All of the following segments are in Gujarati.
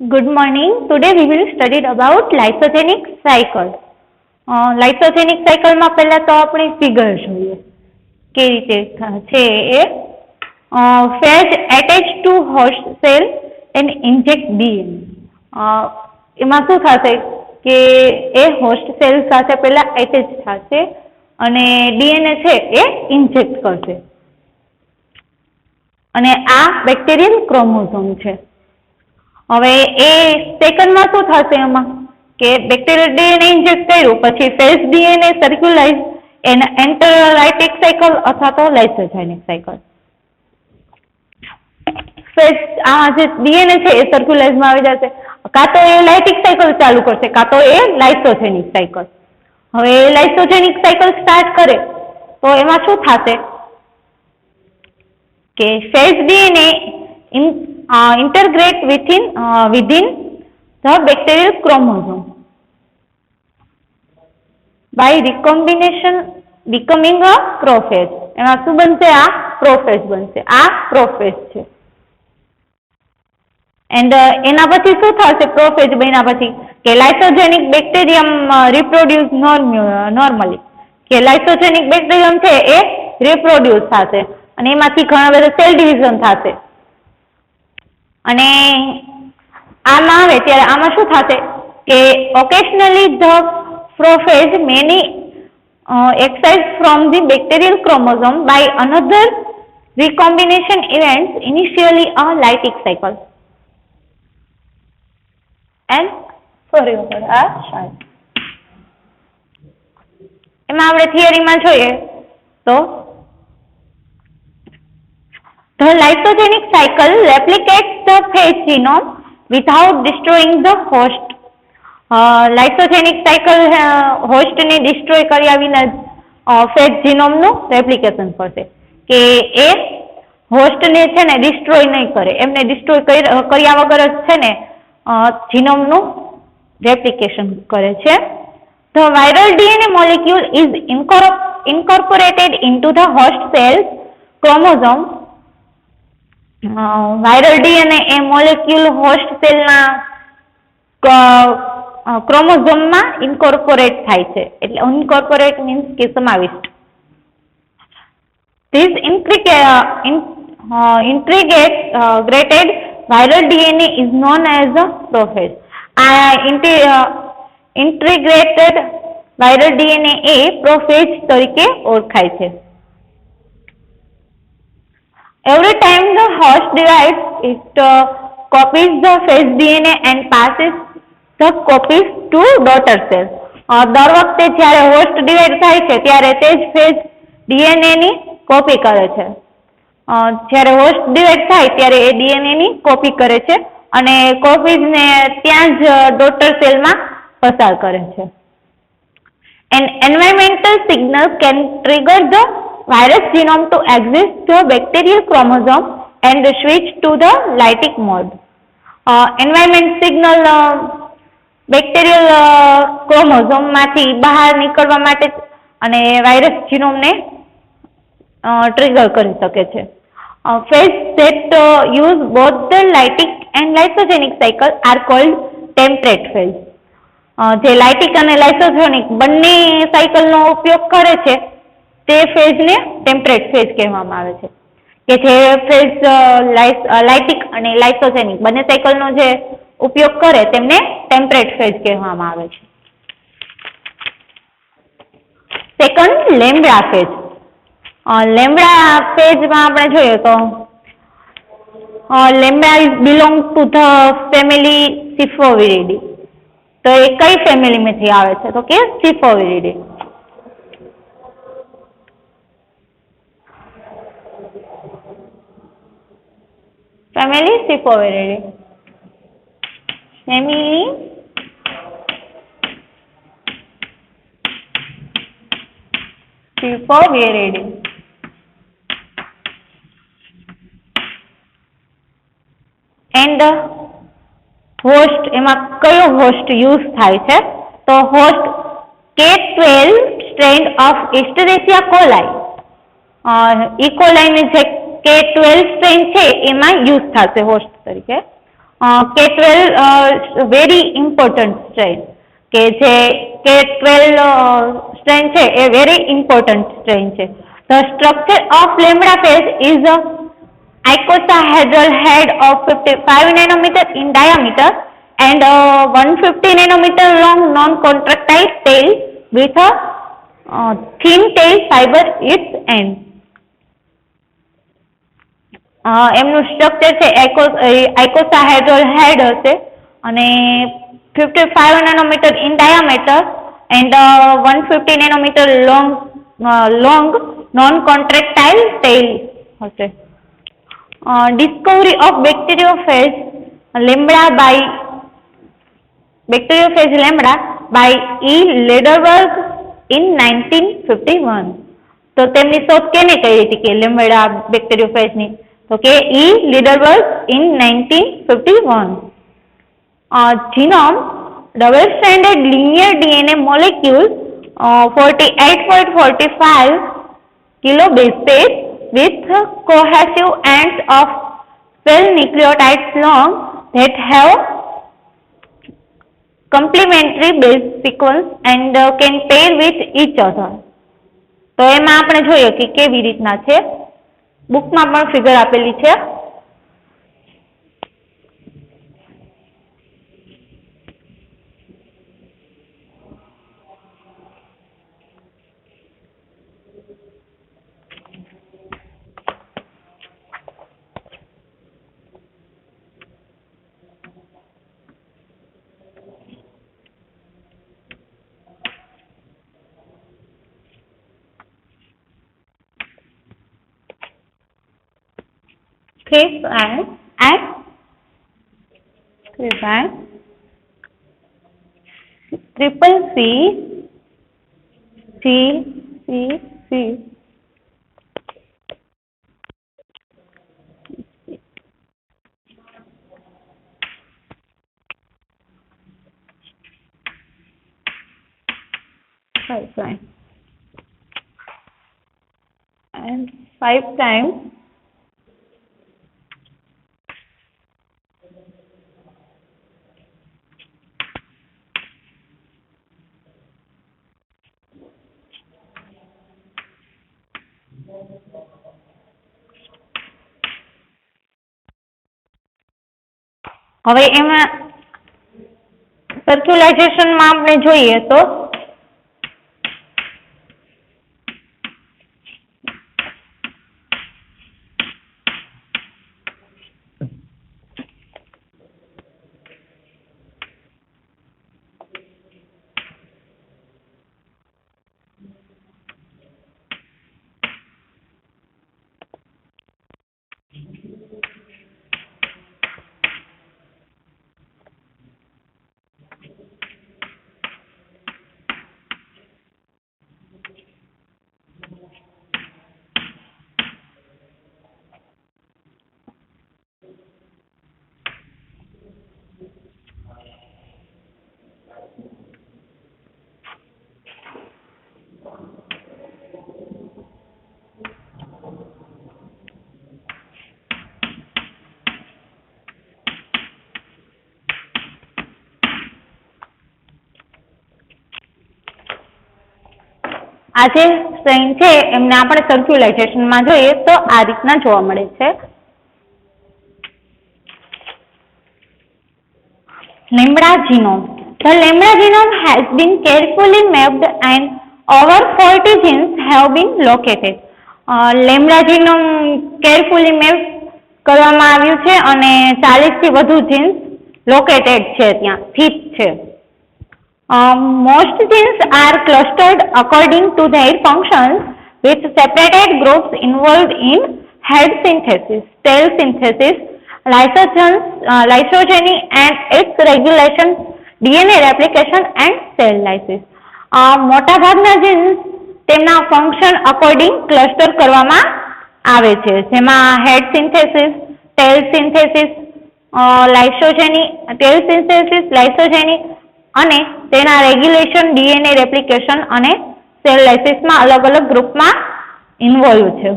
Good morning. Today we will study about lysogenic cycle. Lysogenic cycle માં પહેલા તો આપણે ફિગર જોઈએ કે રીતે છે એ phage attach to host cell and inject DNA. એમાં શું થશે કે એ હોસ્ટ સેલ સાથે પહેલા એટેચ થશે અને ડીએનએ છે એ ઇન્જેક્ટ કરશે અને આ બેક્ટેરિયલ ક્રોમોઝોમ છે. હવે એ સેકન્ડમાં શું થશે એમાં કે બેક્ટેરિયલ ડીએનએ ઇન્જેક્ટ કર્યું પછી ફેઝ ડીએનએ સર્ક્યુલાઇઝ એન્ટર લાઇટિક સાયકલ અથવા તો લાઇસોજેનિક સાયકલ. ફેઝ આ જે ડીએનએ છે એ સર્ક્યુલાઇઝમાં આવી જશે, કાં તો એ લાઇટિક સાયકલ ચાલુ કરશે કાં તો એ લાઇસોજેનિક સાયકલ. હવે લાઇસોજેનિક સાયકલ સ્ટાર્ટ કરે તો એમાં શું થશે કે phase DNA integrate within the bacterial chromosome by recombination becoming a prophase. એમાં શું બનશે? આ પ્રોફેઝ બનશે. આ પ્રોફેઝ છે. એન્ડ એના પછી શું થશે? પ્રોફેઝ બન્યા પછી કે લાઇસોજેનિક બેક્ટેરિયમ રિપ્રોડ્યુસ નોર્મલી, કે લાઇસોજેનિક બેક્ટેરિયમ છે એ રિપ્રોડ્યુસ થશે અને એમાંથી ઘણા બધા સેલ ડિવિઝન થશે. અને આમાં આવે ત્યારે આમાં શું થશે કે occasionally the prophase many excised from the bacterial chromosome by another recombination events, initially a lytic cycle. And sorry for that. એમાં આપણે થિયરીમાં જોઈએ તો the lysogenic cycle replicates the phage genome without destroying the host. Lysogenic cycle host ને destroy કર્યા વિના phage genome નું replication કરશે કે એ host ને છે ને destroy નહીં કરે, એમને destroy કર્યા વગર જ છે ને genome નું replication કરે છે. The viral DNA molecule is incorporated into the host cell's chromosome. Viral DNA A molecule host સેલના ક્રોમોઝોમમાં ઇન્કોર્પોરેટ થાય છે, એટલે ઇન્કોર્પોરેટ મીન્સ કે સમાવિષ્ટ. This integrated viral DNA is known as a prophase. આ ઇન્ટિગ્રેટેડ વાયરલ ડીએનએ એ પ્રોફેઝ તરીકે ઓળખાય છે. Every time the host divides, it copies the phage DNA and passes the copies to daughter cells. દર વખતે જ્યારે હોસ્ટ ડિવાઇડ થાય છે ત્યારે તે જ ફેઝ ડીએનએ ની કોપી કરે છે. જ્યારે હોસ્ટ ડિવાઇડ થાય ત્યારે એ ડીએનએ ની કોપી કરે છે અને કોપીઝ ને ત્યાં જ ડોટર સેલમાં પસાર કરે છે. An environmental signal can trigger the virus genome to exit the bacterial chromosome and switch to the lytic mode. Environment signal bacterial chromosome માંથી બહાર નીકળવા માટે અને વાયરસ જીનોમ ને ટ્રિગર કરી શકે છે. Phase that use both the lytic and lysogenic cycle are called temperate phase. જે લાઇટિક અને લાઇસોજેનિક બંને સાયકલનો ઉપયોગ કરે છે તે ફેઝને ટેમ્પરેટ ફેઝ કહેવામાં આવે છે, કે જે ફેઝ લાઇટિક અને લાઇસોજેનિક બંને સાયકલનો જે ઉપયોગ કરે તેમને ટેમ્પરેટ ફેઝ કહેવામાં આવે છે. Second, lambda phase. લેમ્બડા ફેઝમાં આપણે જોઈએ તો lambda is belong to the family Siphoviridae. તો એ કઈ ફેમિલીમાંથી આવે છે? તો કે સિફોવિરિડી. Family Sipoviridae. Family Sipoviridae. And host, એમાં કયો હોસ્ટ યુઝ થાય છે? તો host K12 strain of Escherichia coli. E. coli ની જે K12 સ્ટ્રેન છે એમાં યુઝ થશે હોસ્ટ તરીકે. K12 વેરી ઇમ્પોર્ટન્ટ સ્ટ્રેન, કે જે K12 સ્ટ્રેન છે એ વેરી ઇમ્પોર્ટન્ટ સ્ટ્રેન છે. The structure of lambda phase is a icosahedral head of 55 nanometer in diameter and 150 nanometer long non-contractile tail with a thin tail fiber its end. એમનું સ્ટ્રક્ચર છે આઇકોસાહેડ્રલ હેડ હશે અને 55 nanometre in diameter and 150 nanometre long non contractile tail હશે. Discovery of bacteriophage lambda by E Lederberg in 1951. તો તેમની શોધ કેને કરી હતી કે લેમ્બડા બેક્ટેરિયોફેજની? તો કે ઈ લીડરબર્ગ in 1951. Genome double-stranded linear DNA molecule 48.45 kilobase pair with cohesive ends of 12 nucleotides long that have complementary base sequence and can pair with each other. તો એમાં આપણે જોઈએ કે કેવી રીતના છે. બુકમાં પણ ફિગર આપેલી છે. Triple C. And 5 times હવે એમાં સર્ક્યુલાઇઝેશનમાં આપણે જોઈએ તો આ જે સ્ટ્રેન છે એમને આપણે સર્ક્યુલાઇઝેશનમાં જોઈએ તો આ રીતના જોવા મળે છે. Lambda genome. The lambda genome has been carefully mapped and over 40 genes have been located. Lambda genome carefully mapped કરવામાં આવ્યું છે અને 40 થી વધુ જીન્સ લોકેટેડ છે, ત્યાં સ્થિત છે. Most genes are clustered according to their functions with separated groups involved in head synthesis, tail synthesis, lysogeny and its regulation, DNA replication and cell lysis. મોટા ભાગના જીન્સ તેમના ફંક્શન અકોર્ડિંગ ક્લસ્ટર કરવામાં આવે છે, જેમાં હેડ સિન્થેસિસ, ટેલ સિન્થેસિસ, લાઇસોજેની અને તેના રેગ્યુલેશન, ડીએનએ રેપ્લિકેશન અને સેલ લાઇસિસમાં અલગ અલગ ગ્રુપમાં ઇન્વોલ્વ છે.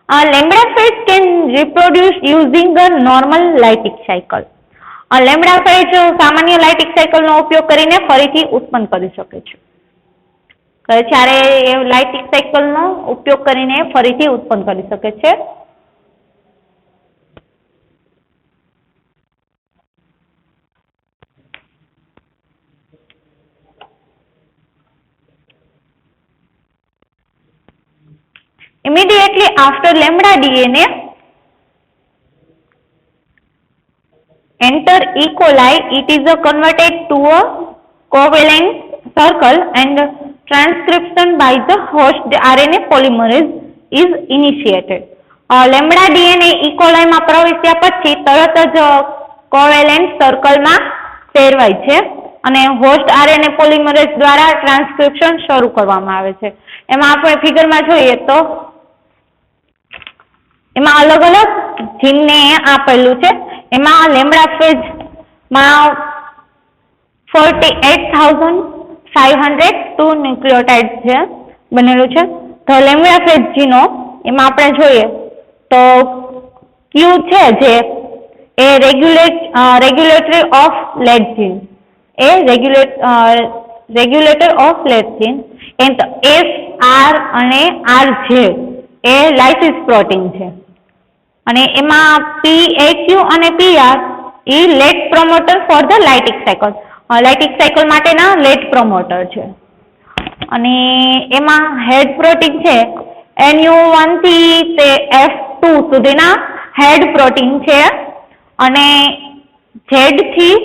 lambda phage can reproduce using a normal lytic cycle. Lambda phase સામાન્ય લાઇટિક સાયકલનો ઉપયોગ કરીને ફરીથી ઉત્પન્ન કરી શકે છે. જ્યારે એ લાઇટિક સાયકલનો ઉપયોગ કરીને ફરીથી ઉત્પન્ન કરી શકે છે. Immediately after lambda DNA enter E. coli, it is converted to a covalent circle and transcription by the host RNA polymerase is initiated. Lambda DNA E. coli માં પ્રવેશ્યા પછી તરત જ કોવેલેન્ટ સર્કલમાં ફેરવાય છે અને હોસ્ટ આરએનએ પોલિમરેઝ દ્વારા ટ્રાન્સક્રિપ્શન શરૂ કરવામાં આવે છે. એમાં આપણે ફિગરમાં જોઈએ તો એમાં અલગ અલગ જીનને આપેલું છે. એમાં લેમ્બડા ફેજ માં 48,502 ન્યુક્લિયોટાઇડ છે બનેલું છે. તો લેમ્બડા ફેજ જીનો એમાં આપણે જોઈએ તો ક્યુ છે જે એ રેગ્યુલેટરી ઓફ લેટ જીન એ regulator of late gene and S R અને આર જે એ લાઇસિસ પ્રોટીન છે અને એમાં PAQ અને PR એ late promoter for the lytic cycle માટેના લેટ પ્રમોટર છે અને એમાં હેડ પ્રોટીન છે NU1 થી તે F2 સુધીના હેડ પ્રોટીન છે અને Z થી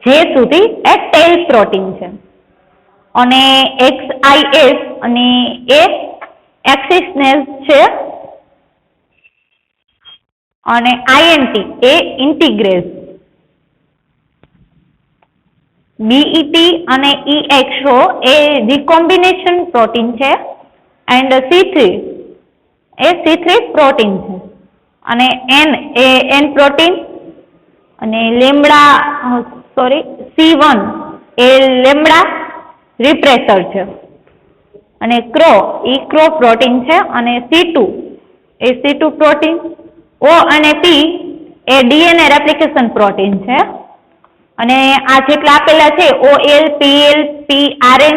J સુધી એ ટેલ પ્રોટીન છે અને XIS અને એ એક્સિસનેસ છે અને INT એ ઇન્ટિગ્રેઝ, BET અને EXO એ રિકોમ્બિનેશન પ્રોટીન છે and C3 A C3 protein છે અને N એ N પ્રોટીન અને C1 એ લેમ્બડા રિપ્રેસર છે અને ક્રો પ્રોટીન છે અને C2 એ C2 પ્રોટીન, O અને P એ DNA રેપ્લિકેશન પ્રોટીન છે અને આ જેટલા આપેલા છે OL, PL, PRN,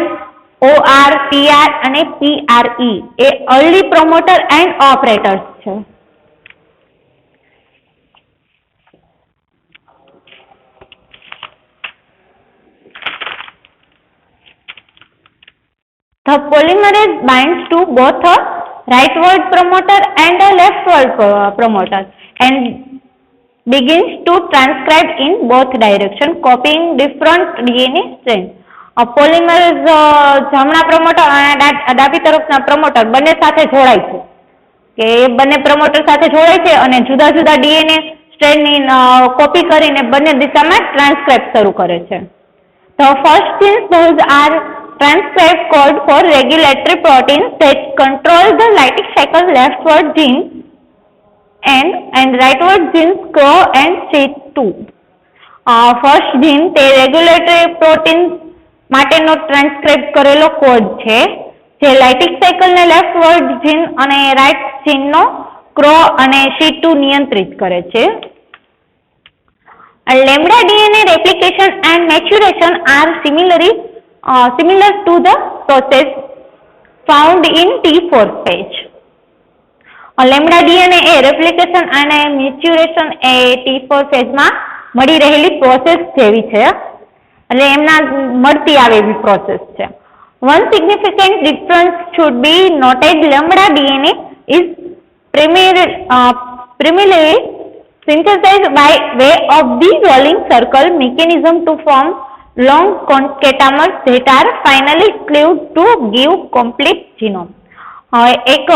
OR, PR અને PRE A early promoter and operators છે. The polymerase binds to both a rightward promoter and a leftward promoter and begins to transcribe in both direction, copying different DNA strains. Polymerase જમણા પ્રમોટર અને ડાબી તરફના પ્રમોટર બંને સાથે જોડાય છે કે એ બંને પ્રમોટર સાથે જોડાય છે અને જુદા જુદા ડીએનએ સ્ટ્રેનની કોપી કરીને બંને દિશામાં ટ્રાન્સક્રાઇબ શરૂ કરે છે. The first genes those are transcribe code for regulatory proteins that control the lytic cycle leftward gene and rightward genes CRO and C2. First gene તે રેગ્યુલેટરી પ્રોટીન માટેનો ટ્રાન્સક્રાઇબ કરેલો કોડ છે જે લાઇટિક સાયકલને લેફ્ટવર્ડ જીન અને રાઇટ જીનનો ક્રો અને C2 નિયંત્રિત કરે છે. Lambda DNA replication and maturation are similar to the process found in T4 stage. Lambda DNA એ રેપ્લિકેશન અને મેચ્યુરેશન એ T4 ફેઝમાં મળી રહેલી પ્રોસેસ જેવી છે એટલે એમના મળતી આવે એવી પ્રોસેસ છે. One significant difference should be noted. Lambda DNA is primarily synthesized by way of the rolling circle mechanism to form long concatenamers that are finally cleaved to give complete genome. એક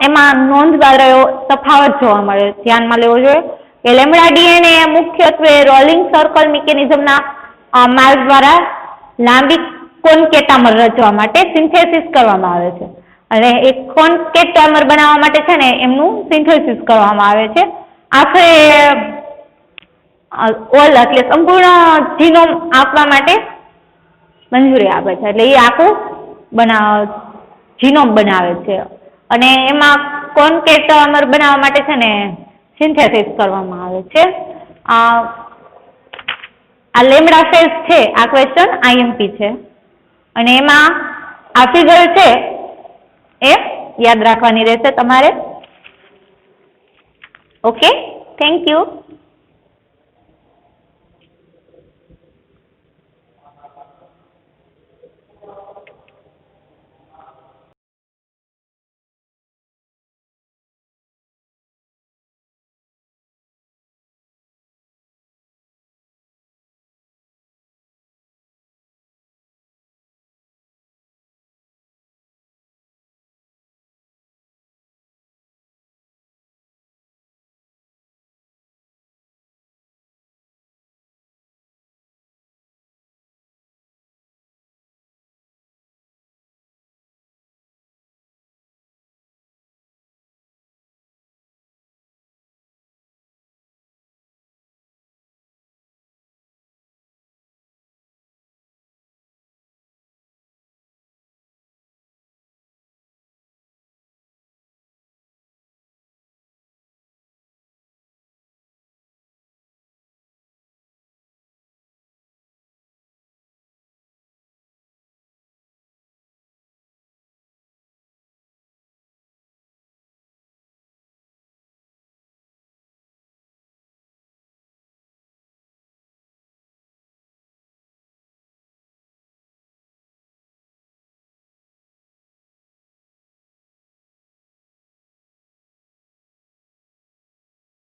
એમાં નોંધવા રહ્યો તફાવત જોવા મળે, ધ્યાનમાં લેવો જોઈએ કે લેમ્બડા ડીએનએ મુખ્યત્વે રોલિંગ સર્કલ મિકેનિઝમના માર્ગ દ્વારા લાંબી કોન્કેટામર રચવા માટે સિન્થેસિસ કરવામાં આવે છે અને એક કોન્કેટામર બનાવવા માટે છે ને એમનું સિન્થેસિસ કરવામાં આવે છે. આખરે એટલે સંપૂર્ણ જીનોમ આપવા માટે મંજૂરી આપે છે એટલે એ આખું જીનોમ બનાવે છે અને એમાં કોન્કેટમર બનાવવા માટે છે ને સિન્થેસિસ કરવામાં આવે છે. આ લેમ્બડા ફેઝ છે, આ ક્વેશ્ચન આઈએમપી છે અને એમાં આ ફિગર છે એ યાદ રાખવાની રહેશે તમારે. Okay, thank you.